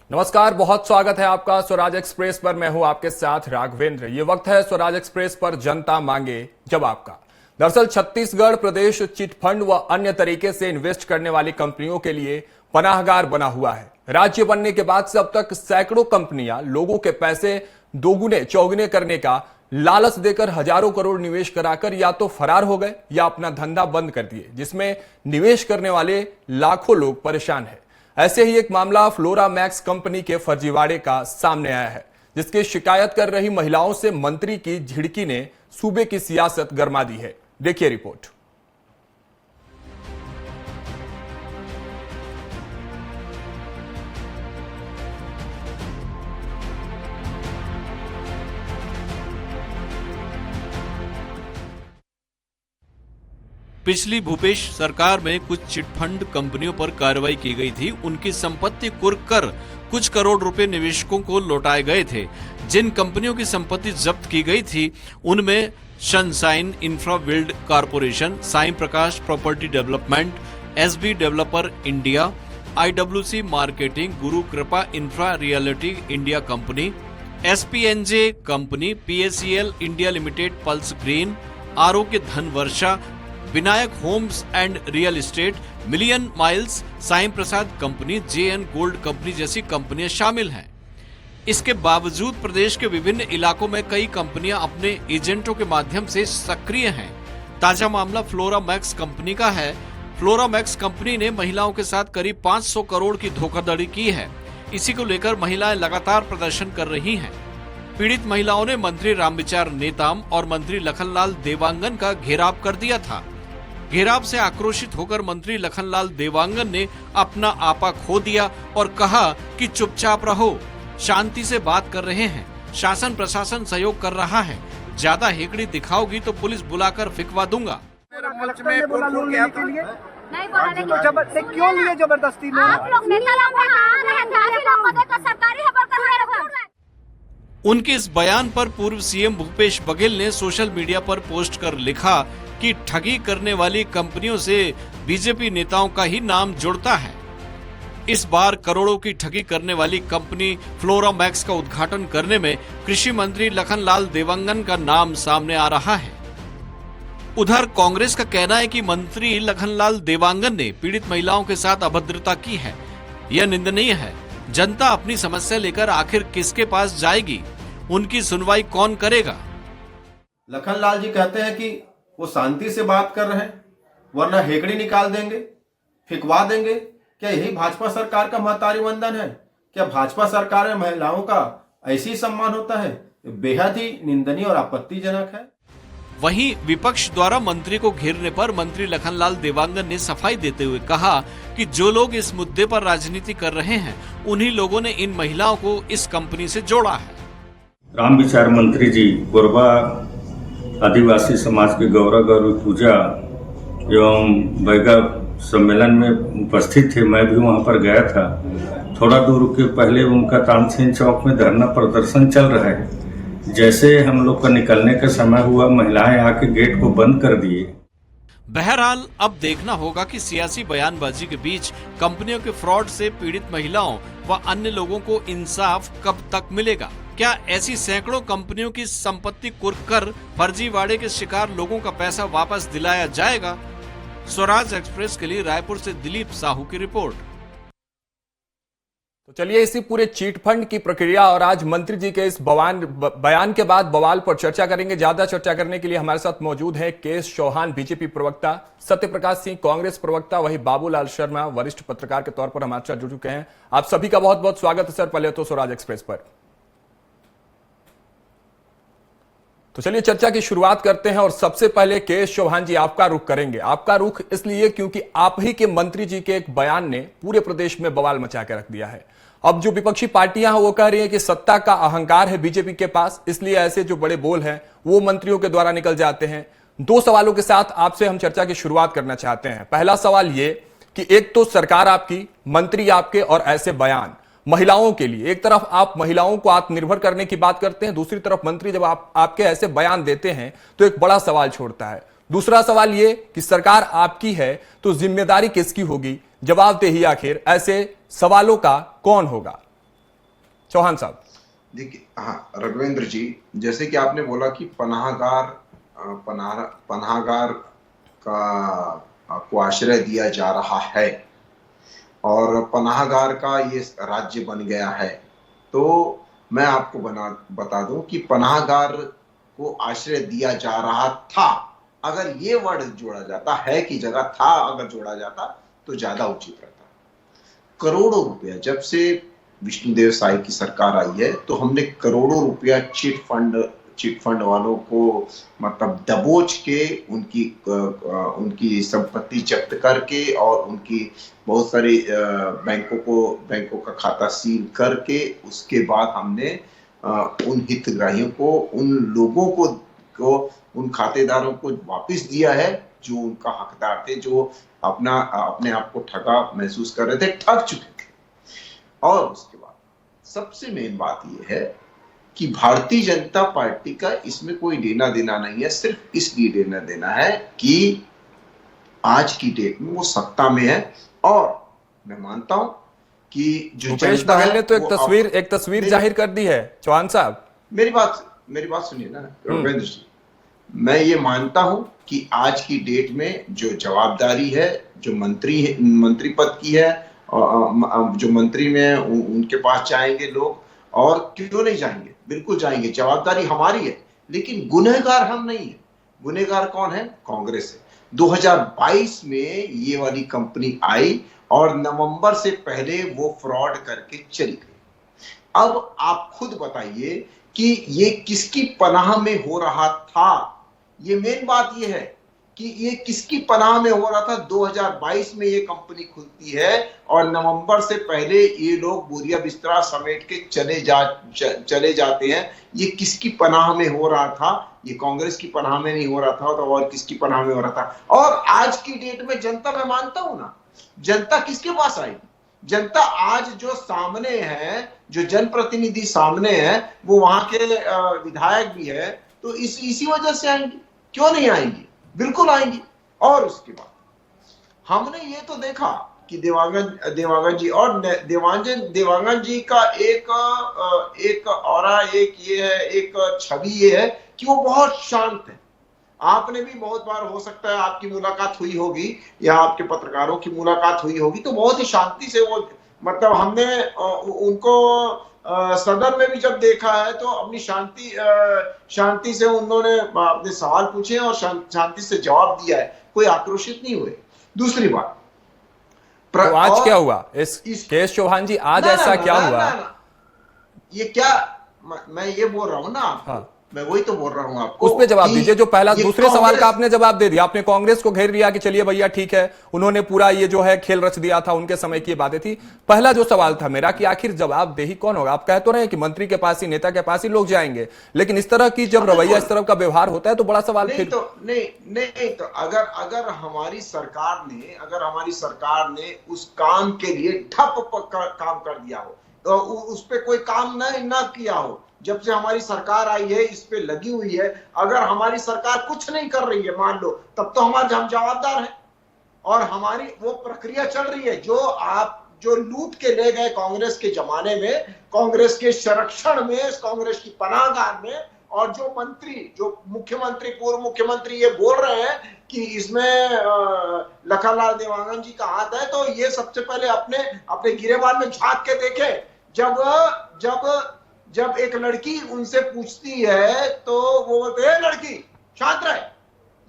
नमस्कार, बहुत स्वागत है आपका स्वराज एक्सप्रेस पर। मैं हूं आपके साथ राघवेंद्र। ये वक्त है स्वराज एक्सप्रेस पर जनता मांगे जवाब का। दरअसल छत्तीसगढ़ प्रदेश चिटफंड व अन्य तरीके से इन्वेस्ट करने वाली कंपनियों के लिए पनाहगार बना हुआ है। राज्य बनने के बाद से अब तक सैकड़ों कंपनियां लोगों के पैसे दोगुने चौगुने करने का लालच देकर हजारों करोड़ निवेश कराकर या तो फरार हो गए या अपना धंधा बंद कर दिए, जिसमें निवेश करने वाले लाखों लोग परेशान हैं। ऐसे ही एक मामला फ्लोरा मैक्स कंपनी के फर्जीवाड़े का सामने आया है, जिसकी शिकायत कर रही महिलाओं से मंत्री की झिड़की ने सूबे की सियासत गरमा दी है। देखिए रिपोर्ट। पिछली भूपेश सरकार में कुछ चिटफंड कंपनियों पर कार्रवाई की गई थी। उनकी संपत्ति कुर्क कर कुछ करोड़ रुपए निवेशकों को लौटाए गए थे। जिन कंपनियों की संपत्ति जब्त की गई थी उनमें Sunshine Infra Build Corporation, Sai Prakash property development, SB developer India, IWC marketing, Guru Kripa Infra Reality India company, SPNJ company, PACL India Limited, Pulse Green, Arogya Dhan Varsha, Vinayak Homes and Real Estate, Million Miles, Sai Prasad company, JN gold company जैसी कंपनियां शामिल हैं। इसके बावजूद प्रदेश के विभिन्न इलाकों में कई कंपनियां अपने एजेंटों के माध्यम से सक्रिय हैं। ताजा मामला फ्लोरा मैक्स कंपनी का है। फ्लोरा मैक्स कंपनी ने महिलाओं के साथ करीब 500 करोड़ की धोखाधड़ी की है। इसी को लेकर महिलाएं लगातार प्रदर्शन कर रही हैं। पीड़ित महिलाओं ने मंत्री रामविचार नेताम और मंत्री लखनलाल देवांगन का घेराव कर दिया था। घेराव से आक्रोशित होकर मंत्री लखनलाल देवांगन ने अपना आपा खो दिया और कहा कि चुपचाप रहो, शांति से बात कर रहे हैं, शासन प्रशासन सहयोग कर रहा है, ज्यादा हेकड़ी दिखाओगी तो पुलिस बुलाकर फिकवा दूंगा। नहीं बोला, लेकिन क्यों लिए जबरदस्ती में? आप लोग नेता लोग आ रहे हैं, सरकारी खबर कर रहे हैं। उनके इस बयान पर पूर्व सीएम भूपेश बघेल ने सोशल मीडिया पर पोस्ट कर लिखा कि ठगी करने वाली कंपनियों से बीजेपी नेताओं का ही नाम जुड़ता है। इस बार करोड़ों की ठगी करने वाली कंपनी फ्लोरा मैक्स का उद्घाटन करने में कृषि मंत्री लखनलाल देवांगन का नाम सामने आ रहा है। उधर कांग्रेस का कहना है कि मंत्री लखनलाल देवांगन ने पीड़ित महिलाओं के साथ अभद्रता की है। यह निंदनीय है। जनता अपनी समस्या लेकर आखिर किसके पास जाएगी? उनकी सुनवाई कौन करेगा? लखनलाल जी कहते हैं कि वो शांति से बात कर रहे हैं, वरना हेकड़ी निकाल देंगे, फिकवा देंगे। क्या यही भाजपा सरकार का महतारी वंदन है? क्या भाजपा सरकार में महिलाओं का ऐसी सम्मान होता है? बेहद ही निंदनीय और आपत्तिजनक है। वहीं विपक्ष द्वारा मंत्री को घेरने पर मंत्री लखनलाल देवांगन ने सफाई देते हुए कहा कि जो लोग इस मुद्दे पर राजनीति कर रहे हैं उन्हीं लोगों ने इन महिलाओं को इस कंपनी से जोड़ा है। रामविचार मंत्री जी कोरबा आदिवासी समाज की गौरव गौरी पूजा एवं बैगा सम्मेलन में उपस्थित थे। मैं भी वहां पर गया था। थोड़ा दूर के पहले उनका तानसेन चौक में धरना प्रदर्शन चल रहा है। जैसे हम लोग का निकलने का समय हुआ, महिलाएं आके गेट को बंद कर दिए। बहरहाल अब देखना होगा कि सियासी बयानबाजी के बीच कंपनियों के फ्रॉड से पीड़ित महिलाओं व अन्य लोगों को इंसाफ कब तक मिलेगा। क्या ऐसी सैकड़ों कंपनियों की संपत्ति कुर्क कर फर्जीवाड़े के शिकार लोगों का पैसा वापस दिलाया जाएगा? स्वराज एक्सप्रेस के लिए रायपुर से दिलीप साहू की रिपोर्ट। तो चलिए इसी पूरे चीट फंड की प्रक्रिया और आज मंत्री जी के इस बयान के बाद बवाल पर चर्चा करेंगे। ज्यादा चर्चा करने के लिए हमारे साथ मौजूद है केएस चौहान, बीजेपी प्रवक्ता, सत्यप्रकाश सिंह, कांग्रेस प्रवक्ता, वही बाबूलाल शर्मा, वरिष्ठ पत्रकार के तौर पर हमारे साथ जुड़ चुके हैं। आप सभी का बहुत बहुत स्वागत है सर, पहले तो स्वराज एक्सप्रेस पर। तो चलिए चर्चा की शुरुआत करते हैं और सबसे पहले केएस चौहान जी आपका रुख करेंगे। आपका रुख इसलिए क्योंकि आप ही के मंत्री जी के एक बयान ने पूरे प्रदेश में बवाल मचा के रख दिया है। अब जो विपक्षी पार्टियां हैं वो कह रही हैं कि सत्ता का अहंकार है बीजेपी के पास, इसलिए ऐसे जो बड़े बोल हैं वो मंत्रियों के द्वारा निकल जाते हैं। दो सवालों के साथ आपसे हम चर्चा की शुरुआत करना चाहते हैं। पहला सवाल ये कि एक तो सरकार आपकी, मंत्री आपके और ऐसे बयान महिलाओं के लिए, एक तरफ आप महिलाओं को आत्मनिर्भर करने की बात करते हैं, दूसरी तरफ मंत्री जब आपके ऐसे बयान देते हैं तो एक बड़ा सवाल छोड़ता है। दूसरा सवाल ये कि सरकार आपकी है तो जिम्मेदारी किसकी होगी, जवाबदेही आखिर ऐसे सवालों का कौन होगा? चौहान साहब। देखिए, हाँ रघुवेंद्र जी, जैसे कि आपने बोला कि पनाहगार का को आश्रय दिया जा रहा है और पनाहगार का ये राज्य बन गया है, तो मैं आपको बता दूं कि पनाहगार को आश्रय दिया जा रहा था, अगर ये वर्ड जोड़ा जाता है कि जगह था, अगर जोड़ा जाता तो ज्यादा उचित रहता। करोड़ों रुपया जब से विष्णुदेव साई की सरकार आई है तो हमने करोड़ों रुपया चिट फंड वालों को मतलब दबोच के उनकी संपत्ति जब्त करके और उनकी बहुत सारी बैंकों का खाता सील करके उसके बाद हमने उन हितग्राहियों को, उन लोगों को उन खातेदारों को वापस दिया है जो उनका हकदार थे, जो अपने आप को ठगा महसूस कर रहे थे, ठग चुके थे। और उसके बाद सबसे मेन बात यह है कि भारतीय जनता पार्टी का इसमें कोई लेना देना नहीं है, सिर्फ इसलिए लेना देना है कि आज की डेट में वो सत्ता में है। और मैं मानता हूं कि जो भूपेश बघेल ने तो एक तस्वीर जाहिर कर दी है। चौहान साहब, मेरी बात सुनिए ना रविंद्र जी, मैं ये मानता हूं कि आज की डेट में जो जवाबदारी है, जो मंत्री पद की है, जो मंत्री में उनके पास जाएंगे लोग, और क्यों नहीं जाएंगे, बिल्कुल जाएंगे, जवाबदारी हमारी है। लेकिन गुनहगार हम नहीं है। गुनहगार कौन है? कांग्रेस है। 2022 में ये वाली कंपनी आई और नवंबर से पहले वो फ्रॉड करके चली गई। अब आप खुद बताइए कि ये किसकी पनाह में हो रहा था? ये मेन बात ये है कि ये किसकी पनाह में हो रहा था। 2022 में ये कंपनी खुलती है और नवंबर से पहले ये लोग बोरिया बिस्तरा समेट के चले जाते हैं। ये किसकी पनाह में हो रहा था? ये कांग्रेस की पनाह में नहीं हो रहा था तो और किसकी पनाह में हो रहा था? और आज की डेट में जनता, मैं मानता हूं ना, जनता किसके पास आएगी? जनता आज जो सामने है, जो जनप्रतिनिधि सामने है, वो वहां के विधायक भी है, तो इसी वजह से आएंगी। क्यों नहीं आएंगी? बिल्कुल आएंगी। और उसके बाद हमने ये तो देखा कि देवांगन जी और देवांगन जी का एक औरा, एक ये है, एक छवि ये है कि वो बहुत शांत है। आपने भी बहुत बार, हो सकता है आपकी मुलाकात हुई होगी या आपके पत्रकारों की मुलाकात हुई होगी, तो बहुत ही शांति से वो, मतलब हमने उनको सदन में भी जब देखा है तो अपनी शांति से उन्होंने अपने सवाल पूछे और शांति से जवाब दिया है, कोई आक्रोशित नहीं हुए। दूसरी बात, तो आज क्या हुआ इस केस चौहान जी? आज ऐसा क्या हुआ? ये क्या, मैं ये बोल रहा हूं ना आपको, हाँ। मैं वही तो बोल रहा हूं आपको। उस पे जवाब दीजिए जो पहला, दूसरे सवाल का आपने जवाब दे दिया। आपने कांग्रेस को घेर लिया कि चलिए भैया ठीक है, उन्होंने पूरा ये जो है खेल रच दिया था, उनके समय की बातें थी। पहला जो सवाल था मेरा कि आखिर जवाबदेही कौन होगा? आप कह तो रहे हैं कि मंत्री के पास ही, नेता के पास ही लोग जाएंगे, लेकिन इस तरह की जब रवैया, इस तरह का व्यवहार होता है तो बड़ा सवाल फिर नहीं तो अगर हमारी सरकार ने उस काम के लिए ठप काम कर दिया हो, तो उस पे कोई काम न किया हो, जब से हमारी सरकार आई है इस पे लगी हुई है, अगर हमारी सरकार कुछ नहीं कर रही है मान लो, तब तो हम जवाबदार हैं और हमारी वो प्रक्रिया चल रही है। जो लूट के ले गए कांग्रेस के जमाने में, कांग्रेस के संरक्षण में, कांग्रेस की पनाहगाह में, और जो मुख्यमंत्री, पूर्व मुख्यमंत्री ये बोल रहे हैं कि इसमें लखनलाल देवांगन जी का हाथ है, तो ये सबसे पहले अपने गिरेबान में झांक के देखे। जब एक लड़की उनसे पूछती है तो वो बोलते हैं लड़की शांत रहे,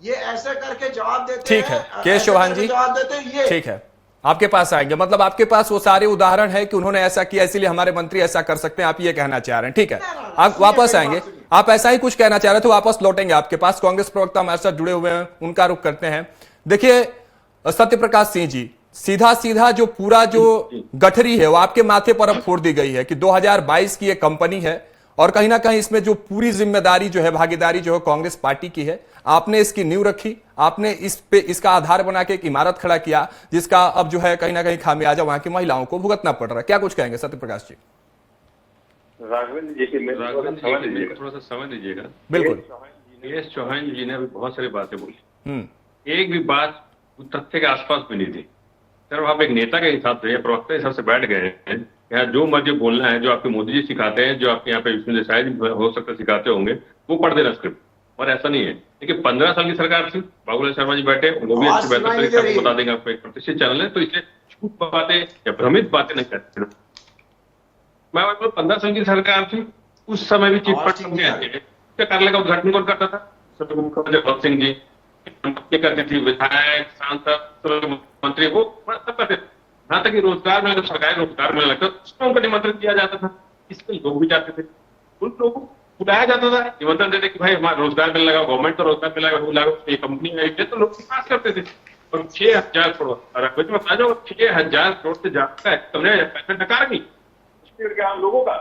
ये ऐसे करके जवाब देते हैं। ठीक है केश चौहान जी, जवाब देते हैं। ये ठीक है, आपके पास आएंगे, मतलब आपके पास वो सारे उदाहरण है कि उन्होंने ऐसा किया इसीलिए हमारे मंत्री ऐसा कर सकते हैं, आप ये कहना चाह रहे हैं। ठीक है, आप वापस आएंगे, आप ऐसा ही कुछ कहना चाह रहे थे, वापस लौटेंगे आपके पास। कांग्रेस प्रवक्ता हमारे साथ जुड़े हुए हैं, उनका रुख करते हैं। देखिए सत्यप्रकाश सिंह जी, सीधा जो पूरा जो गठरी है वो आपके माथे पर अब फोड़ दी गई है कि 2022 की एक कंपनी है और कहीं ना कहीं इसमें जो पूरी जिम्मेदारी जो है, भागीदारी जो है कांग्रेस पार्टी की है। आपने इसकी नींव रखी, आपने इसका आधार बना के एक इमारत खड़ा किया जिसका अब जो है कहीं ना कहीं खामियाजा वहां की महिलाओं को भुगतना पड़ रहा है। क्या कुछ कहेंगे सत्यप्रकाश जी? राघवेंद्र जी थोड़ा सा समय दीजिएगा। बिल्कुल। केश चौहान जी ने अभी बहुत सारी बातें बोली, एक भी बात तथ्य के आसपास भी नहीं थी। सिर्फ आप एक नेता के हिसाब से, प्रवक्ता के हिसाब से बैठ गए हैं यहाँ जो मर्जी बोलना है, जो आपके मोदी जी सिखाते हैं, जो आपके यहाँ पे विष्णु देसाई जी हो सकता है सिखाते होंगे, वो पढ़ देना स्क्रिप्ट। और ऐसा नहीं है। देखिए 15 साल की सरकार थी, बाबूलाल शर्मा जी बैठे, वो भी अच्छी बेहतर तरीके से आपको बता देंगे, आपको एक प्रतिष्ठित चैनल है, तो इसलिए झूठ बातें या भ्रमित बातें नहीं करते। मैं 15 साल की सरकार थी, उस समय भी चिटफंड कंपनी आती है, कार्यालय का उद्घाटन कौन करता था? मुख्यमंत्री भगत सिंह जी करते थे, विधायक, सांसद, मंत्री, वो सब करते थे। यहाँ तक कि रोजगार में, जब सरकारी रोजगार मिलने लगता उसमें उनका निमंत्रण किया जाता था, इसके लोग भी जाते थे, उन लोगों को बुलाया जाता था, निमंत्रण देते कि भाई हमारा रोजगार मिल लगा, गवर्नमेंट का रोजगार मिल लगा, ये कंपनी आई है, तो लोग विकास करते थे। और 6,000 करोड़, बता दो 6,000 करोड़ से ज्यादा पैसा नकार नहीं आम लोगों का।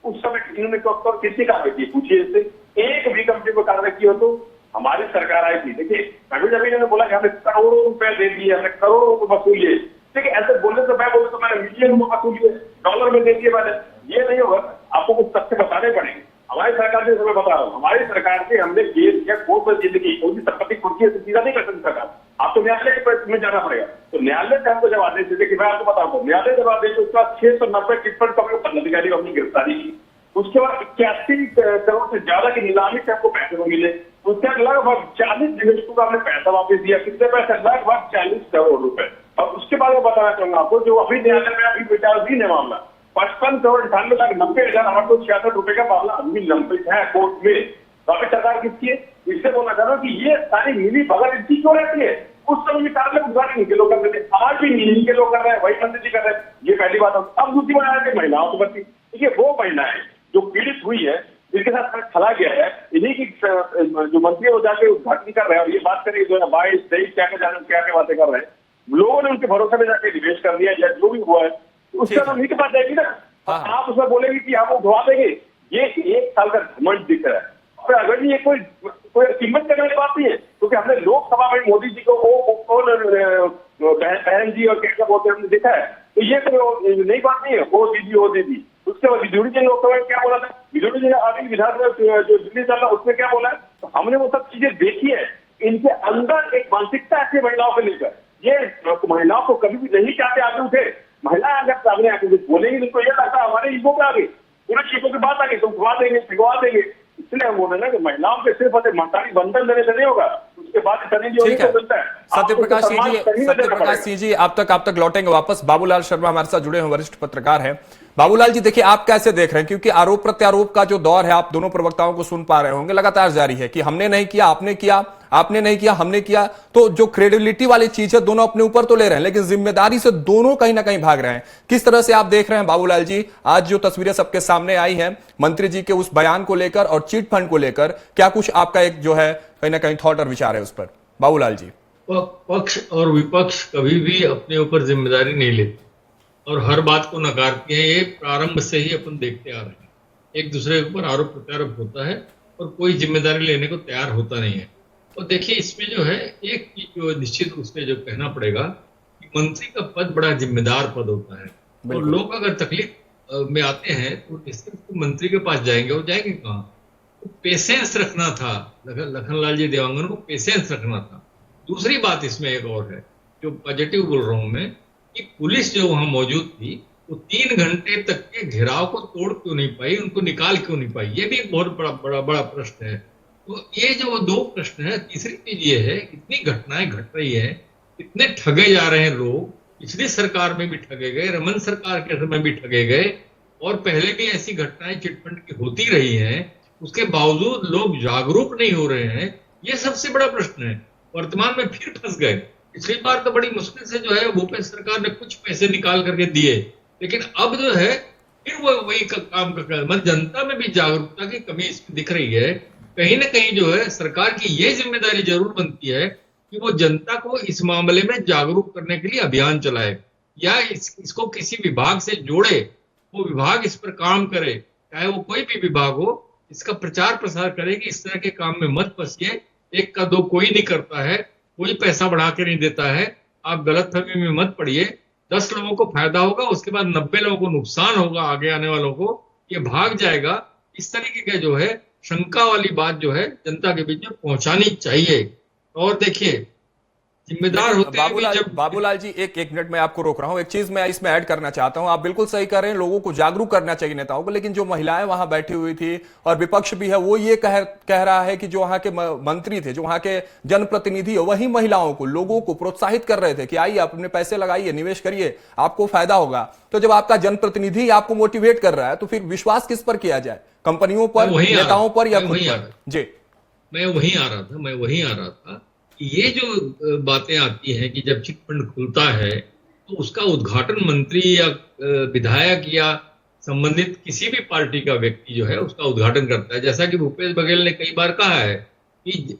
उस समय इन्होंने कितनी कार्रवाई की पूछिए, इससे एक भी कंपनी को कार्रवाई की हो तो हमारी सरकार आई थी। देखिए अभी जब इन्होंने बोला कि हमने करोड़ों रुपए दे दिए, हमने करोड़ों रुपए वसूल लिए, देखिए ऐसे बोलने से मैं बोलूँ तो मैंने मिलियन रुपए वसूल लिए, डॉलर में दे दिए मैंने, ये नहीं होगा। आपको कुछ तथ्य बताने पड़ेंगे। हमारी सरकार से मैं बता रहा हूँ, हमारी सरकार से हमने केस किया, कोर्ट में जिंदगी कोई भी संपत्ति कुर्सी से सीधा नहीं कर सकती सरकार, आपको न्यायालय में जाना पड़ेगा। तो न्यायालय से हमको जब आदेश देते कि मैं आपको बताऊँ, न्यायालय जब आदेश, उसके बाद 690 चिटफंड कंपनी पदाधिकारी को अपनी गिरफ्तारी की, उसके बाद 81 करोड़ से ज्यादा की नीलामी से हमको पैसे मिले, उसके बाद लगभग 40 निवेशकों को हमने पैसा वापस दिया। कितने पैसे? लगभग 40 करोड़ रुपए। और उसके बाद मैं बताना चाहूंगा आपको, जो अभी न्यायालय में अभी विचाराधीन है मामला, 55 करोड़ 98,90,866 रुपए का मामला अभी लंबित है कोर्ट में। तो अभी सरकार किसकी है? इससे बोलना चाह रहा हूँ कि ये सारी मिली भगत इतनी क्यों रहती है? उस समय भी कार्यालय उद्घाटन के लोग कर रहे थे, आज भी नीली के लोग कर रहे हैं, वही मंत्री जी कर रहे हैं। ये पहली बात। अब दूसरी बात है महिलाओं को बच्ची, देखिए वो महिलाएं जो पीड़ित हुई है, जिनके साथ खला गया है, इन्हीं की जो मंत्री हो जाके उद्घाटन कर रहे हैं और ये बात करेंगे 2022, 23 क्या क्या बातें कर रहे हैं, लोगों ने उनके भरोसे में जाके निवेश कर दिया या जो भी हुआ है, उसका तो उन्हीं के पास जाएगी ना। आप उसमें बोलेंगे कि आप उठवा देंगे, ये 1 साल का घमंड दिख रहा है। और अगर ये कोई कीमत करने वाली बात नहीं है, क्योंकि हमने लोकसभा में मोदी जी को बहन जी और क्या बोलते हैं हमने देखा है, तो ये कोई नई बात नहीं है। वो दीदी उसके बाद बिजोड़ी जी ने लोकसभा में क्या बोला था, बिजोड़ी जी ने अभी विधानसभा जो दिल्ली चल रहा उसमें क्या बोला है, तो हमने वो सब चीजें देखी है। इनके अंदर एक मानसिकता ऐसी महिलाओं को लेकर, ये महिलाओं को कभी भी नहीं चाहते आगे उठे। महिला अगर सामने आके कुछ बोलेंगी, उनको ये लगता है हमारे ईगो पे आ गई, पूरे ईगो की बात आ गई, तो उठवा देंगे, भिगवा देंगे। इसलिए हम बोल रहे हैं कि महिलाओं के सिर्फ महतारी बंधन देने से नहीं होगा, उसके बाद मिलता है। सत्यप्रकाश सिंह जी आप तक लौटेंगे वापस। बाबूलाल शर्मा हमारे साथ जुड़े हुए वरिष्ठ पत्रकार हैं। बाबूलाल जी देखिए, आप कैसे देख रहे हैं, क्योंकि आरोप प्रत्यारोप का जो दौर है, आप दोनों प्रवक्ताओं को सुन पा रहे होंगे, लगातार जारी है कि हमने नहीं किया, आपने किया, आपने नहीं किया, हमने किया। तो जो क्रेडिबिलिटी वाली चीज है दोनों अपने ऊपर तो ले रहे हैं, लेकिन जिम्मेदारी से दोनों कहीं ना कहीं भाग रहे हैं। किस तरह से आप देख रहे हैं बाबूलाल जी, आज जो तस्वीरें सबके सामने आई हैं मंत्री जी के उस बयान को लेकर और चिट फंड को लेकर, क्या कुछ आपका एक जो है कहीं ना कहीं थॉट और विचार है उस पर बाबूलाल जी? पक्ष और विपक्ष कभी भी अपने ऊपर जिम्मेदारी नहीं लेते और हर बात को नकारते हैं। ये प्रारंभ से ही अपन देखते आ रहे हैं, एक दूसरे के ऊपर आरोप प्रत्यारोप होता है और कोई जिम्मेदारी लेने को तैयार होता नहीं है। और देखिए इसमें जो है एक चीज जो निश्चित रूप से जो कहना पड़ेगा कि मंत्री का पद बड़ा जिम्मेदार पद होता है, और लोग अगर तकलीफ में आते हैं तो निश्चित मंत्री के पास जाएंगे, और जाएंगे कहाँ? तो पेशेंस रखना था, लखनलाल जी देवांगन को पेशेंस रखना था। दूसरी बात इसमें एक और है जो पॉजिटिव बोल रहा हूं मैं, कि पुलिस जो वहां मौजूद थी वो 3 घंटे तक के घेराव को तोड़ क्यों नहीं पाई, उनको निकाल क्यों नहीं पाई, ये भी एक बहुत बड़ा प्रश्न है। तो ये जो 2 प्रश्न है। तीसरी चीज ये है, इतनी घटनाएं घट रही है, इतने ठगे जा रहे हैं लोग, पिछली सरकार में भी ठगे गए, रमन सरकार के समय भी ठगे गए, और पहले भी ऐसी घटनाएं चिटफंड की होती रही हैं, उसके बावजूद लोग जागरूक नहीं हो रहे हैं। ये सबसे बड़ा प्रश्न है। वर्तमान में फिर फंस गए। पिछली बार तो बड़ी मुश्किल से जो है भूपेश सरकार ने कुछ पैसे निकाल करके दिए, लेकिन अब जो है फिर वो वही काम कर, मतलब जनता में भी जागरूकता की कमी इसमें दिख रही है। कहीं ना कहीं जो है सरकार की ये जिम्मेदारी जरूर बनती है कि वो जनता को इस मामले में जागरूक करने के लिए अभियान चलाए, या इसको किसी विभाग से जोड़े, वो विभाग इस पर काम करे, चाहे वो कोई भी विभाग हो, इसका प्रचार प्रसार करे कि इस तरह के काम में मत फंसिए। 1 का 2 कोई नहीं करता है, कोई पैसा बढ़ा के नहीं देता है, आप गलतफहमी में मत पड़िए। 10 लोगों को फायदा होगा, उसके बाद 90 लोगों को नुकसान होगा, आगे आने वालों को ये भाग जाएगा। इस तरीके का जो है शंका वाली बात जो है जनता के बीच में पहुंचानी चाहिए। और देखिए जिम्मेदार होते हैं भी जब बाबूलाल जी, एक मिनट में आपको रोक रहा हूं। एक चीज मैं इसमें ऐड करना चाहता हूं। आप बिल्कुल सही कर रहे हैं, लोगों को जागरूक करना चाहिए नेताओं को, लेकिन जो महिलाएं वहां बैठी हुई थी और विपक्ष भी है, वो ये कह रहा है कि जो वहां के मंत्री थे, जो वहां के जनप्रतिनिधि, वही महिलाओं को, लोगों को प्रोत्साहित कर रहे थे कि आइए, आप अपने पैसे लगाइए, निवेश करिए, आपको फायदा होगा। तो जब आपका जनप्रतिनिधि आपको मोटिवेट कर रहा है, तो फिर विश्वास किस पर किया जाए, कंपनियों पर, नेताओं पर, या खुद पर? जी, मैं वहीं आ रहा था। ये जो बातें आती हैं कि जब चिट फंड खुलता है तो उसका उद्घाटन मंत्री या विधायक या संबंधित किसी भी पार्टी का व्यक्ति जो है उसका उद्घाटन करता है। जैसा कि भूपेश बघेल ने कई बार कहा है कि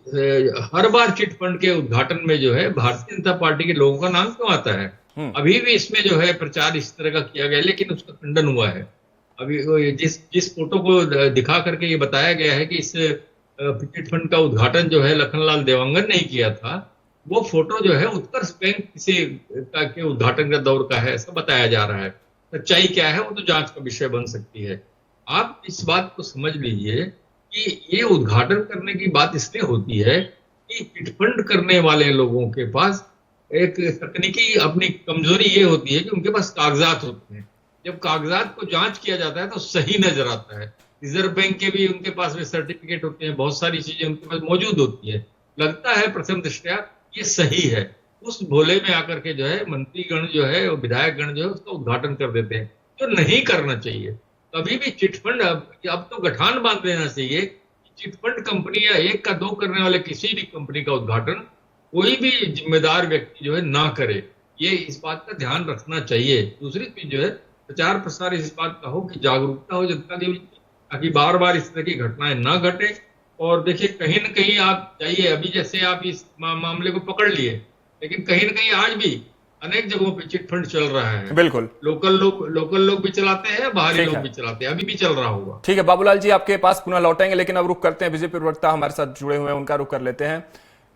हर बार चिट फंड के उद्घाटन में जो है भारतीय जनता पार्टी के लोगों का नाम क्यों आता है। अभी भी इसमें जो है प्रचार इस तरह का किया गया, लेकिन उसका खंडन हुआ है। अभी जिस फोटो को दिखा करके ये बताया गया है कि इस चिट फंड का उद्घाटन जो है लखनलाल देवांगन ने किया था, वो फोटो जो है उत्कर्ष बैंक किसी के उद्घाटन का दौर का है, ऐसा बताया जा रहा है। सच्चाई क्या है वो तो जांच का विषय बन सकती है। आप इस बात को समझ लीजिए कि ये उद्घाटन करने की बात इसलिए होती है कि चिट फंड करने वाले लोगों के पास एक तकनीकी अपनी कमजोरी ये होती है कि उनके पास कागजात होते हैं। जब कागजात को जांच किया जाता है तो सही नजर आता है। रिजर्व बैंक के भी उनके पास में सर्टिफिकेट होते हैं, बहुत सारी चीजें उनके पास मौजूद होती है। लगता है प्रथम दृष्टया ये सही है, उस भोले में आकर के जो है मंत्रीगण जो है और विधायक गण जो है उसका उद्घाटन कर देते हैं, जो नहीं करना चाहिए। कभी भी चिट फंड अब तो गठान बांध देना चाहिए। चिट फंड कंपनी या एक का दो करने वाले किसी भी कंपनी का उद्घाटन कोई भी जिम्मेदार व्यक्ति जो है ना करे, ये इस बात का ध्यान रखना चाहिए। दूसरी चीज जो है प्रचार प्रसार इस बात का हो कि जागरूकता हो जनता के बीच, ताकि बार बार इस तरह की घटनाएं ना घटे। और देखिए कहीं न कहीं आप जाइए, अभी जैसे आप इस मामले को पकड़ लिए, लेकिन कहीं न कहीं आज भी अनेक जगहों पे चिट फंड चल रहा है। बिल्कुल, लोकल लोग भी चलाते हैं, बाहरी लोग भी चलाते हैं, अभी भी चल रहा होगा। ठीक है बाबूलाल जी, आपके पास पुनः लौटेंगे, लेकिन अब रुक करते हैं, बीजेपी प्रवक्ता हमारे साथ जुड़े हुए हैं, उनका रुक कर लेते हैं।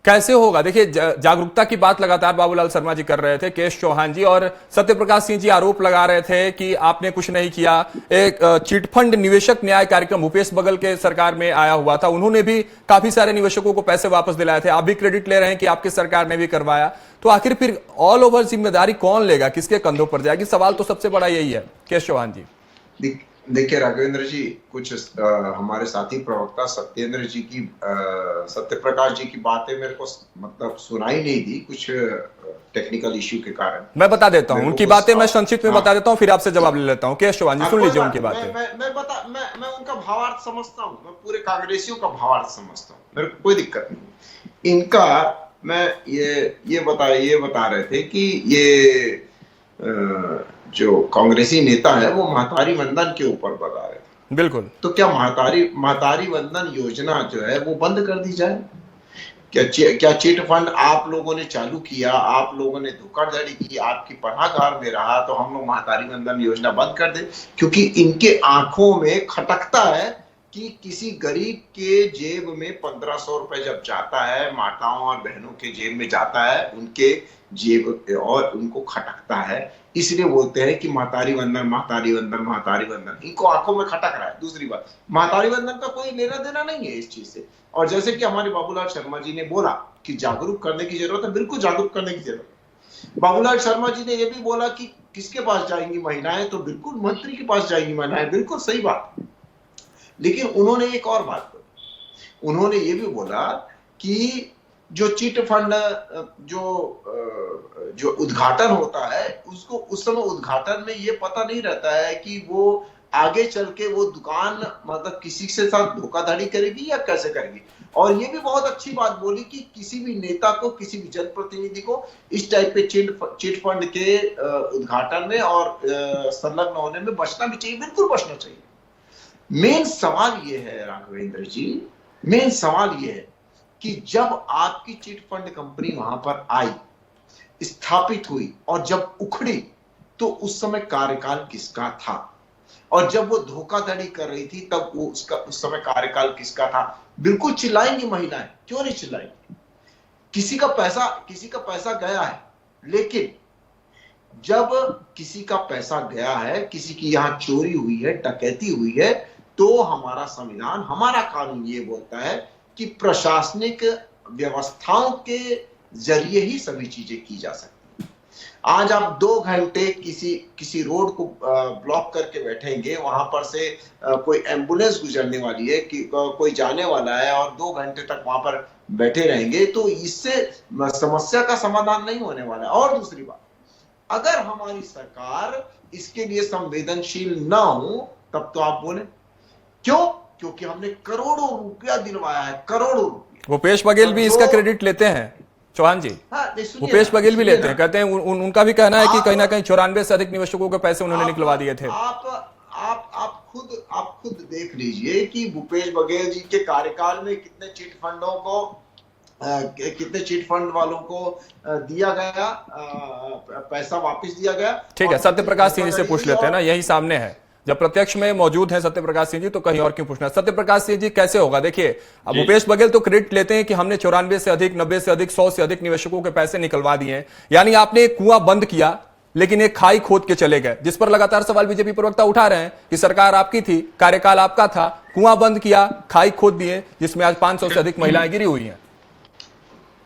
कैसे होगा? देखिए, जागरूकता की बात लगातार बाबूलाल शर्मा जी कर रहे थे, केश चौहान जी और सत्यप्रकाश सिंह जी आरोप लगा रहे थे कि आपने कुछ नहीं किया। एक चिटफंड निवेशक न्याय कार्यक्रम भूपेश बघेल के सरकार में आया हुआ था, उन्होंने भी काफी सारे निवेशकों को पैसे वापस दिलाए थे। आप भी क्रेडिट ले रहे हैं कि आपकी सरकार ने भी करवाया, तो आखिर फिर ऑल ओवर जिम्मेदारी कौन लेगा, किसके कंधों पर जाएगी? सवाल तो सबसे बड़ा यही है। केश चौहान जी, देखिए राघवेंद्र जी, कुछ हमारे साथी प्रवक्ता सत्यप्रकाश जी की बातें मेरे को मतलब सुनाई नहीं दी, कुछ टेक्निकल इश्यू के कारण। मैं बता देता हूं उनकी बातें, मैं संक्षिप्त में बता देता हूं, फिर आपसे जवाब ले लेता हूं। केश चौहान जी, सुन लीजिए उनकी बातें। मैं उनका भावार्थ समझता हूं, मैं पूरे कांग्रेसियों का भावार्थ समझता हूं, मेरे को कोई दिक्कत नहीं इनका। मैं ये बता रहे थे कि ये जो कांग्रेसी नेता है वो महतारी वंदन के ऊपर बता रहे थे। बिल्कुल, तो क्या महतारी वंदन योजना जो है वो बंद कर दी जाए? क्या चिट फंड आप लोगों ने चालू किया, आप लोगों ने धोखाधड़ी की, आपकी पनाहगार में रहा, तो हम लोग महतारी वंदन योजना बंद कर दे? क्योंकि इनके आंखों में खटकता है कि किसी गरीब के जेब में 1500 रुपए जब जाता है, माताओं और बहनों के जेब में जाता है, उनके जेब और उनको खटकता है, इसलिए बोलते हैं कि महतारी वंदन, महतारी वंदन, महतारी वंदन। इनको आंखों में खटक रहा है। दूसरी बात, महतारी वंदन का कोई लेना देना नहीं है इस चीज से। और जैसे कि हमारे बाबूलाल शर्मा जी ने बोला कि जागरूक करने की जरूरत है, बिल्कुल जागरूक करने की जरूरत है। बाबूलाल शर्मा जी ने यह भी बोला कि किसके पास जाएंगी महिलाएं, तो बिल्कुल मंत्री के पास जाएंगी महिलाएं, बिल्कुल सही बात। लेकिन उन्होंने एक और बात बोली, उन्होंने ये भी बोला कि जो चिट फंड जो उद्घाटन होता है, उसको उस समय उद्घाटन में ये पता नहीं रहता है कि वो आगे चल के वो दुकान मतलब किसी के साथ धोखाधड़ी करेगी या कैसे करेगी। और ये भी बहुत अच्छी बात बोली कि किसी भी नेता को, किसी भी जनप्रतिनिधि को इस टाइप के चिट फंड के उद्घाटन में और संलग्न होने में बचना भी चाहिए, बिल्कुल बचना चाहिए। मेन सवाल ये है राघवेंद्र जी, मेन सवाल ये है कि जब आपकी चिट फंड कंपनी वहां पर आई, स्थापित हुई और जब उखड़ी, तो उस समय कार्यकाल किसका था? और जब वो धोखाधड़ी कर रही थी तब वो उस समय कार्यकाल किसका था? बिल्कुल चिल्लाएंगी महिलाएं, क्यों नहीं चिल्लाएंगी? किसी का पैसा गया है, लेकिन जब किसी का पैसा गया है, किसी की यहां चोरी हुई है, डकैती हुई है, तो हमारा संविधान, हमारा कानून ये बोलता है कि प्रशासनिक व्यवस्थाओं के जरिए ही सभी चीजें की जा सकती है। आज आप 2 घंटे किसी रोड को ब्लॉक करके बैठेंगे, वहां पर से कोई एम्बुलेंस गुजरने वाली है कि कोई जाने वाला है और 2 घंटे तक वहां पर बैठे रहेंगे, तो इससे समस्या का समाधान नहीं होने वाला है। और दूसरी बात, अगर हमारी सरकार इसके लिए संवेदनशील ना हो तब तो आप बोले क्यों? क्योंकि हमने करोड़ों रुपया दिलवाया है, करोड़ों रुपया। भूपेश बघेल भी इसका क्रेडिट लेते हैं चौहान जी। भूपेश बघेल भी लेते हैं, कहते हैं उनका भी कहना है कि कहीं ना कहीं 94 से अधिक निवेशकों के पैसे उन्होंने निकलवा दिए थे। आप खुद देख लीजिए कि भूपेश बघेल जी के कार्यकाल में कितने चिट फंड वालों को दिया गया, पैसा वापस दिया गया। ठीक है, सत्य प्रकाश सिंह जी से पूछ लेते हैं ना, यही सामने है, जब प्रत्यक्ष में मौजूद है सत्य प्रकाश सिंह जी, तो कहीं और क्यों पूछना। सत्य प्रकाश सिंह जी, कैसे होगा? देखिए, अब भूपेश बघेल तो क्रेडिट लेते हैं कि हमने 94 से अधिक, 90 से अधिक, 100 से अधिक निवेशकों के पैसे निकलवा दिए हैं, यानी आपने एक कुआं बंद किया लेकिन एक खाई खोद के चले गए, जिस पर लगातार सवाल बीजेपी प्रवक्ता उठा रहे हैं कि सरकार आपकी थी, कार्यकाल आपका था, कुआं बंद किया, खाई खोद दिए, जिसमें आज 500 से अधिक महिलाएं गिरी हुई हैं।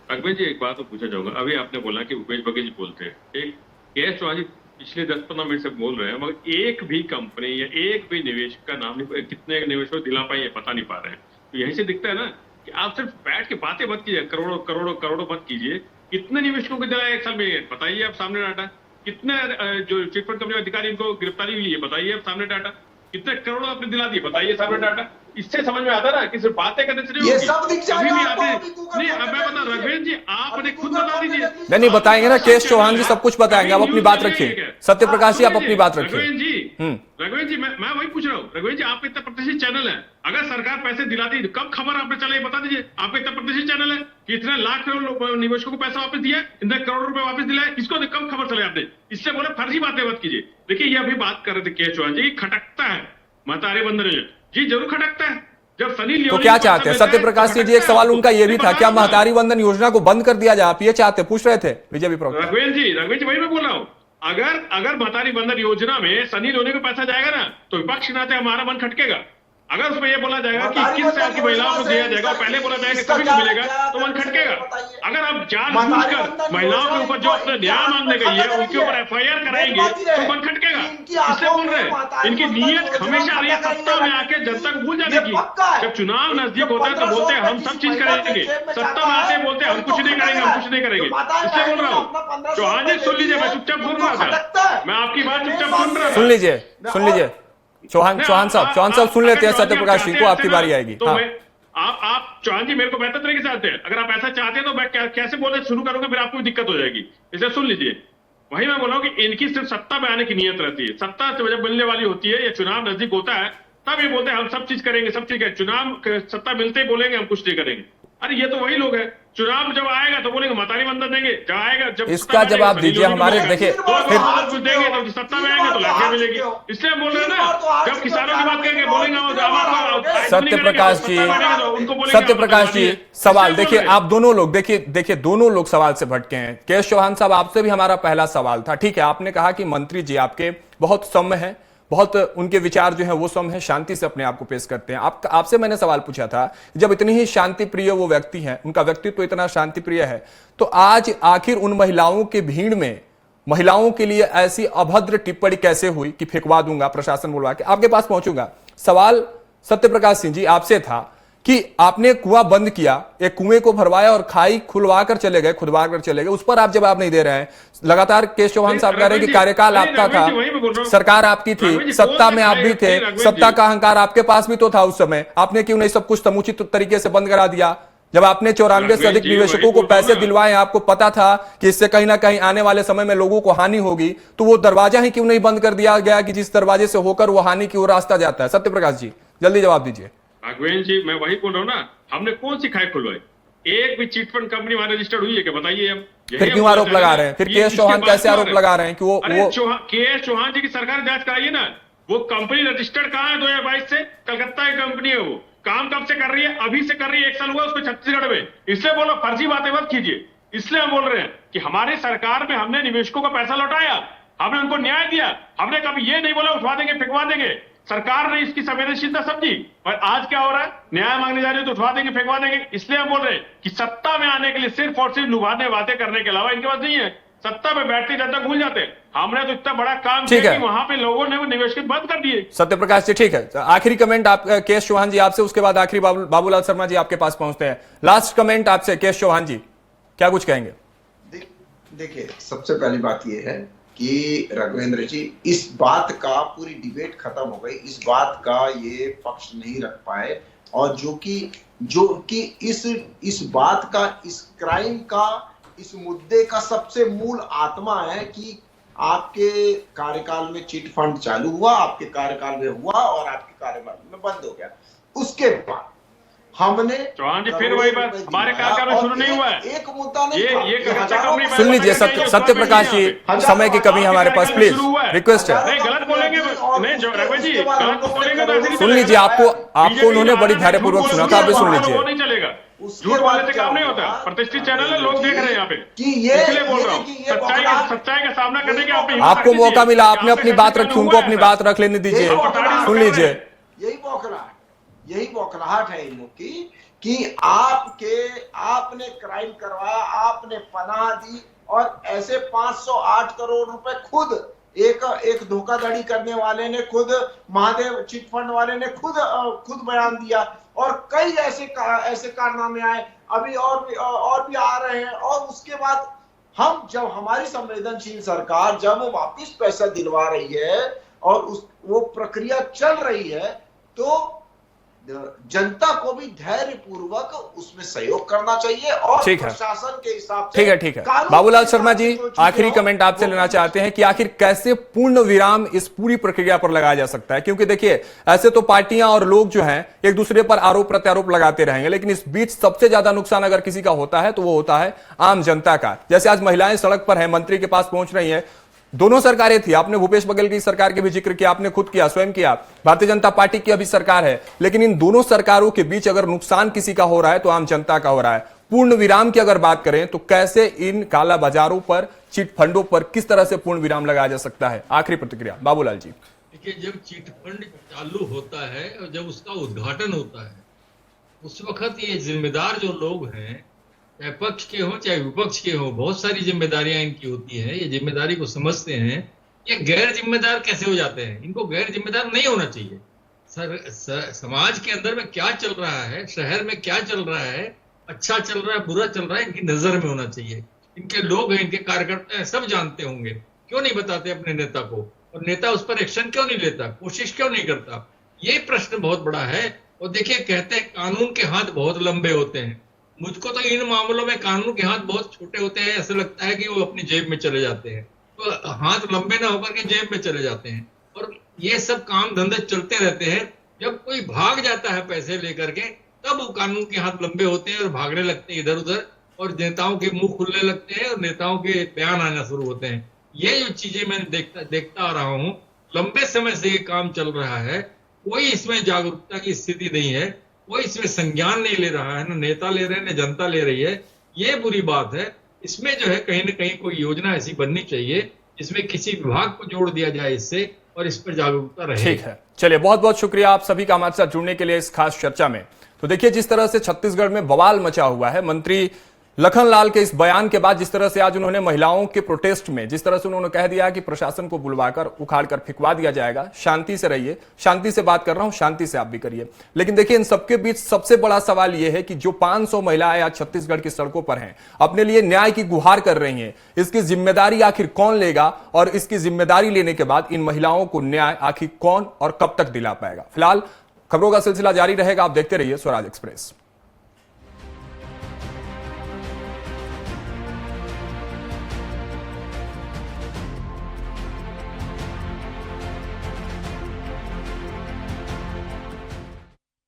अकबर जी, एक बात तो पूछना चाहूंगा। अभी आपने बोला कि भूपेश बघेल जी बोलते हैं, एक केएस चौहान जी पिछले 10-15 मिनट से बोल रहे हैं, मगर एक भी कंपनी या एक भी निवेश का नाम नहीं, कितने निवेशकों को दिला पाए ये पता नहीं पा रहे हैं। तो यहीं से दिखता है ना कि आप सिर्फ बैठ के बातें मत कीजिए, करोड़ों करोड़ों करोड़ों मत कीजिए। कितने निवेशकों को दिलाया 1 साल में बताइए आप, सामने डाटा। कितने जो चिटफंड कंपनी अधिकारी इनको गिरफ्तारी हुई है बताइए आप, सामने डाटा। कितने करोड़ों आपने दिला दिए बताइए, सामने डाटा। इससे समझ में आता ना कि सिर्फ बातें करने से नहीं होगी। नहीं, अब मैं बता, रघुवीर जी आपने खुद बता दीजिए। नहीं बताएंगे ना, केएस चौहान जी सब कुछ बताएंगे, आप अपनी बात रखिए। सत्य प्रकाश जी, आप अपनी बात रखिए। रघुवीर जी, मैं वही पूछ रहा हूँ। रघुवीर जी, आपका इतना प्रतिष्ठित चैनल है, अगर सरकार पैसे दिलाती तो कब खबर आपने चले बता दीजिए। आपका इतना प्रतिष्ठित चैनल है कि इतने लाख करोड़ निवेशकों को पैसा वापस दिया, इतने करोड़ रुपए वापस दिलाया, इसको कब खबर चले आपने? इससे बोले फर्जी बातें मत कीजिए। देखिए, ये अभी बात कर रहे थे केएस चौहान जी, खटकता है महतारी बंदर जी, जरूर खटकता है। जब सनी लियोनी, तो क्या चाहते हैं सत्य प्रकाश सिंह जी? एक सवाल उनका ये भी था, क्या महतारी वंदन योजना को बंद कर दिया जाए, आप ये चाहते, पूछ रहे थे बीजेपी प्रवक्ता। रघुवीर जी वही मैं बोल रहा हूँ। अगर महतारी वंदन योजना में सनी लियोनी को पैसा जाएगा ना, तो विपक्ष के नाते हमारा मन खटकेगा। अगर उसमें ये बोला जाएगा कि 21 साल की महिलाओं को दिया जाएगा, पहले बोला जाएगा कि कभी नहीं मिलेगा, तो मन खटकेगा। अगर आप जानबूझकर महिलाओं के ऊपर जो अपने न्याय मांगने गई है उनके ऊपर FIR कराएंगे तो मन खटकेगा। इसलिए बोल रहे हैं, इनकी नीयत हमेशा रही है सत्ता में आके जनता को भूल जाने की। जब चुनाव नजदीक होता है तो बोलते हैं हम सब चीज करेंगे, सत्ता में आते बोलते हैं हम कुछ नहीं करेंगे, हम कुछ नहीं करेंगे। इसलिए बोल रहा हूँ, चौहान जी सुन लीजिए, मैं चुपचाप सुन रहा था, मैं आपकी बात चुपचाप सुन रहा था। सुन लीजिए चौहान साहब सुन लेते हैं सत्य प्रकाश सिंह को, आपकी बारी आएगी। तो आप चौहान जी मेरे को बेहतर तरीके से आते हैं, अगर आप ऐसा चाहते हैं तो मैं कैसे बोलने शुरू करूंगा, फिर आपको भी दिक्कत हो जाएगी। इसलिए सुन लीजिए, वही मैं बोल रहा हूँ कि इनकी सिर्फ सत्ता में आने की नियत रहती है। सत्ता जब मिलने वाली होती है या चुनाव नजदीक होता है तब ये बोलते हैं हम सब चीज करेंगे, सब चीज करेंगे। चुनाव सत्ता मिलते ही बोलेंगे हम कुछ नहीं करेंगे। अरे ये तो वही लोग हैं, चुनाव जब आएगा तो बोलेंगे महतारी वंदन देंगे, जब आएगा जब इसका जवाब दीजिए हमारे। देखिए, फिर देंगे तो सत्ता में आएंगे तो लाठियां मिलेगी। इसलिए बोल रहे हैं ना, जब किसानों की बात करेंगे बोलेंगे सत्य प्रकाश जी सवाल देखिए, आप दोनों लोग देखिए दोनों लोग सवाल से भटके हैं। केएस चौहान साहब, आपसे भी हमारा पहला सवाल था, ठीक है, आपने कहा कि मंत्री जी आपके बहुत सौम्य हैं, बहुत उनके विचार जो है वो सौम्य है, शांति से अपने आप को पेश करते हैं। आपसे मैंने सवाल पूछा था, जब इतनी ही शांति प्रिय वो व्यक्ति हैं, उनका व्यक्तित्व इतना शांति प्रिय है, तो आज आखिर उन महिलाओं के भीड़ में महिलाओं के लिए ऐसी अभद्र टिप्पणी कैसे हुई कि फेंकवा दूंगा, प्रशासन बुलवा के आपके पास पहुंचूंगा। सवाल सत्य प्रकाश सिंह जी आपसे था कि आपने कुआं बंद किया, एक कुएं को भरवाया और खाई खुदवा कर चले गए, उस पर आप जवाब नहीं दे रहे हैं। लगातार केएस चौहान साहब कह रहे हैं कि कार्यकाल आपका था, सरकार आपकी थी, सत्ता में आप भी थे, सत्ता का अहंकार आपके पास भी तो था उस समय, आपने क्यों नहीं सब कुछ समुचित तरीके से बंद करा दिया? जब आपने 94 से अधिक निवेशकों को पैसे दिलवाए, आपको पता था कि इससे कहीं ना कहीं आने वाले समय में लोगों को हानि होगी, तो वो दरवाजा ही क्यों नहीं बंद कर दिया गया कि जिस दरवाजे से होकर वो हानि की ओर रास्ता जाता है? सत्य प्रकाश जी जल्दी जवाब दीजिए। राघवेंद्र जी, मैं वही बोल रहा हूँ ना, हमने कौन सी खाई खुलवाई? एक भी चिटफंड कंपनी वहां रजिस्टर्ड हुई है क्या? बताइए। अब फिर क्यों आरोप लगा रहे हैं? फिर केएस चौहान कैसे आरोप लगा रहे हैं कि वो केएस चौहान जी की सरकार जांच कराइए ना, वो कंपनी रजिस्टर्ड कहाँ है? 2022 से कलकत्ता की कंपनी है, वो काम कब से कर रही है? अभी से कर रही है, 1 साल हुआ उसको छत्तीसगढ़ में। इसलिए बोलो फर्जी बातें मत कीजिए। इसलिए हम बोल रहे हैं कि हमारी सरकार में हमने निवेशकों का पैसा लौटाया, हमने उनको न्याय दिया, हमने कभी ये नहीं बोला उठवा देंगे फेंकवा देंगे। सरकार ने इसकी संवेदनशीलता समझी और आज क्या हो रहा है, न्याय मांगने जा रहे हो तो उठवा देंगे, फेंकवा देंगे। इसलिए हम बोल रहे हैं कि सत्ता में आने के लिए सिर्फ और सिर्फ लुभाने बातें करने के अलावा इनके पास नहीं है। सत्ता में बैठते जनता भूल जाते हैं। हमने तो इतना बड़ा काम किया कि वहां पे लोगों ने वो निवेश बंद कर दिए। सत्यप्रकाश जी, ठीक है, आखिरी कमेंट आप केएस चौहान जी आपसे, उसके बाद आखिरी बाबूलाल शर्मा जी आपके पास पहुंचते हैं। लास्ट कमेंट आपसे केएस चौहान जी, क्या कुछ कहेंगे? देखिए, सबसे पहली बात यह है कि राघवेंद्र जी, इस बात का पूरी डिबेट खत्म हो गई, इस बात का ये पक्ष नहीं रख पाए, और जो कि इस बात का, इस क्राइम का, इस मुद्दे का सबसे मूल आत्मा है कि आपके कार्यकाल में चिट फंड चालू हुआ, आपके कार्यकाल में हुआ और आपके कार्यकाल में बंद हो गया। उसके बाद हमने चौहान जी फिर वही बात, हमारे कार्यकाल में शुरू नहीं हुआ है। एक मुद्दा नहीं था। ये सुन लीजिए सत्यप्रकाश जी, समय की कमी हमारे पास, प्लीज रिक्वेस्ट है। नहीं, गलत बोलेंगे नहीं रघुवीर जी, गलत बोलेंगे तो सुन लीजिए, आपको उन्होंने बड़ी धैर्यपूर्वक सुना था, आप भी सुन लीजिए। नहीं चलेगा, झूठ बोलने से काम नहीं होता। प्रतिष्ठित चैनल है, लोग देख रहे हैं यहाँ पे, इसलिए बोल रहा हूँ। सच्चाई का सामना करने के आपको मौका मिला, आपने अपनी बात रखी, उनको अपनी बात रख लेने दीजिए, सुन लीजिए। यही बौखलाहट है इन लोग की कि आपने क्राइम करवाया, आपने पनाह दी, और ऐसे 508 करोड़ रुपए खुद एक धोखाधड़ी करने वाले ने, खुद महादेव चिट फंड वाले ने खुद बयान दिया, और कई ऐसे कारनामे आए, अभी और भी आ रहे हैं। और उसके बाद जब हमारी संवेदनशील सरकार जब वापिस पैसा दिलवा रही है और वो प्रक्रिया चल रही है, तो जनता को भी धैर्य पूर्वक उसमें सहयोग करना चाहिए, और प्रशासन के हिसाब से। ठीक है। बाबूलाल शर्मा जी, आखिरी कमेंट आपसे लेना चाहते हैं कि आखिर कैसे पूर्ण विराम इस पूरी प्रक्रिया पर लगाया जा सकता है, क्योंकि देखिए, ऐसे तो पार्टियां और लोग जो हैं एक दूसरे पर आरोप प्रत्यारोप लगाते रहेंगे, लेकिन इस बीच सबसे ज्यादा नुकसान अगर किसी का होता है तो वो होता है आम जनता का। जैसे आज महिलाएं सड़क पर है, मंत्री के पास पहुंच रही है, दोनों सरकारें थी, आपने भूपेश बघेल की सरकार के भी जिक्र किया, आपने खुद किया, स्वयं किया, भारतीय जनता पार्टी की अभी सरकार है, लेकिन इन दोनों सरकारों के बीच अगर नुकसान किसी का हो रहा है तो आम जनता का हो रहा है। पूर्ण विराम की अगर बात करें तो कैसे इन काला बाजारों पर, चिट फंडों पर किस तरह से पूर्ण विराम लगाया जा सकता है? आखिरी प्रतिक्रिया बाबूलाल जी। देखिए, जब चिट फंड चालू होता है और जब उसका उद्घाटन होता है, उस वक्त ये जिम्मेदार जो लोग हैं, चाहे पक्ष के हो चाहे विपक्ष के हो, बहुत सारी जिम्मेदारियां इनकी होती हैं, ये जिम्मेदारी को समझते हैं। ये गैर जिम्मेदार कैसे हो जाते हैं? इनको गैर जिम्मेदार नहीं होना चाहिए। समाज के अंदर में क्या चल रहा है, शहर में क्या चल रहा है, अच्छा चल रहा है, बुरा चल रहा है, इनकी नजर में होना चाहिए। इनके लोग हैं, इनके कार्यकर्ता हैं, सब जानते होंगे। क्यों नहीं बताते अपने नेता को, और नेता उस पर एक्शन क्यों नहीं लेता, कोशिश क्यों नहीं करता? ये प्रश्न बहुत बड़ा है। और देखिए, कहते हैं कानून के हाथ बहुत लंबे होते हैं। मुझको तो इन मामलों में कानून के हाथ बहुत छोटे होते हैं, ऐसा लगता है कि वो अपनी जेब में चले जाते हैं, तो हाथ लंबे ना होकर के जेब में चले जाते हैं, और ये सब काम धंधे चलते रहते हैं। जब कोई भाग जाता है पैसे लेकर के, तब वो कानून के हाथ लंबे होते हैं और भागने लगते हैं इधर उधर, और नेताओं के मुंह खुलने लगते हैं और नेताओं के बयान आना शुरू होते हैं। ये जो चीजें मैंने देखता आ रहा हूँ, लंबे समय से ये काम चल रहा है, कोई इसमें जागरूकता की स्थिति नहीं है, कोई इसमें संज्ञान नहीं ले रहा है, ना नेता ले रहे हैं, ना जनता ले रही है। ये बुरी बात है। इसमें जो है कहीं ना कहीं कोई योजना ऐसी बननी चाहिए जिसमें किसी विभाग को जोड़ दिया जाए इससे, और इस पर जागरूकता रहे। ठीक है, चलिए, बहुत बहुत शुक्रिया आप सभी का हमारे साथ जुड़ने के लिए इस खास चर्चा में। तो देखिए, जिस तरह से छत्तीसगढ़ में बवाल मचा हुआ है, मंत्री लखनलाल के इस बयान के बाद जिस तरह से आज उन्होंने महिलाओं के प्रोटेस्ट में जिस तरह से उन्होंने कह दिया कि प्रशासन को बुलवाकर उखाड़कर फिकवा दिया जाएगा, शांति से रहिए, शांति से बात कर रहा हूं, शांति से आप भी करिए। लेकिन देखिए, इन सबके बीच सबसे बड़ा सवाल यह है कि जो 500 महिलाएं आज छत्तीसगढ़ की सड़कों पर हैं, अपने लिए न्याय की गुहार कर रही हैं, इसकी जिम्मेदारी आखिर कौन लेगा, और इसकी जिम्मेदारी लेने के बाद इन महिलाओं को न्याय आखिर कौन और कब तक दिला पाएगा? फिलहाल खबरों का सिलसिला जारी रहेगा, आप देखते रहिए स्वराज एक्सप्रेस।